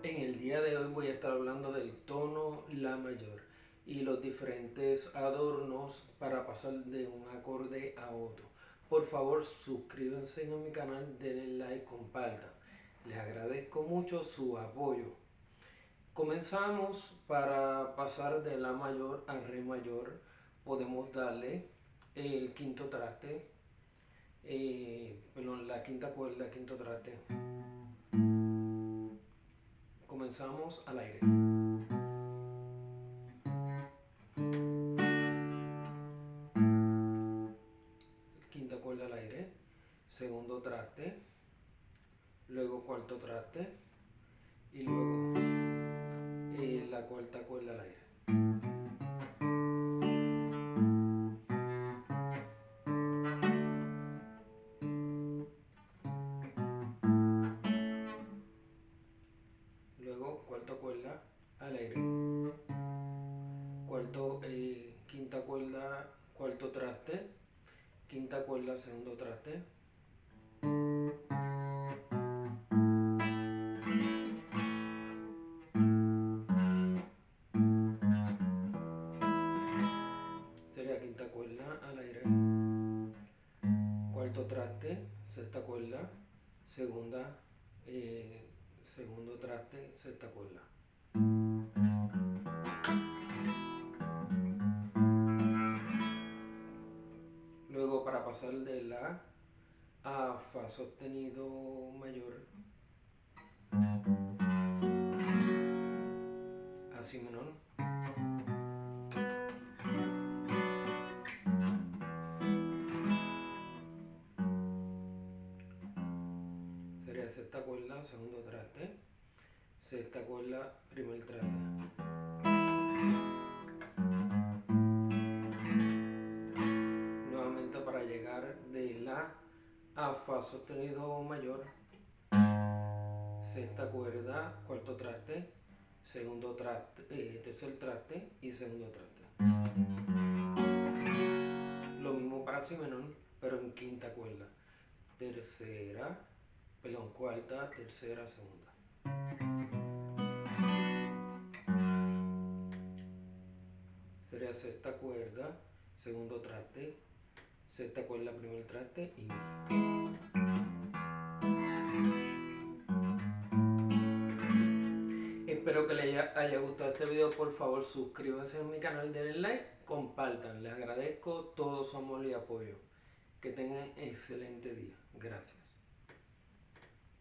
En el día de hoy voy a estar hablando del tono La mayor y los diferentes adornos para pasar de un acorde a otro. Por favor, suscríbanse a mi canal, denle like, compartan. Les agradezco mucho su apoyo. Comenzamos. Para pasar de La mayor a Re mayor. Podemos darle el quinto traste, perdón, la quinta cuerda, quinto traste. Comenzamos al aire. Quinta cuerda al aire, segundo traste, luego cuarto traste y luego la cuarta cuerda al aire. Luego cuarta cuerda al aire. Quinta cuerda, cuarto traste, quinta cuerda, segundo traste. Sería quinta cuerda al aire, cuarto traste, sexta cuerda, segunda, segundo traste, sexta cuerda. Luego, para pasar de la a fa sostenido mayor a si menor, sería sexta cuerda, segundo traste, sexta cuerda, primer traste. Nuevamente, para llegar de la a fa sostenido mayor, sexta cuerda, cuarto traste, segundo traste, tercer traste y segundo traste. Lo mismo para si menor, pero en quinta cuerda, tercera, perdón, cuarta, tercera, segunda. Sería sexta cuerda, segundo traste, sexta cuerda, primer traste y mi. Espero que les haya gustado este video. Por favor, suscríbanse a mi canal, denle like, compartan. Les agradezco todo su amor y apoyo. Que tengan excelente día. Gracias.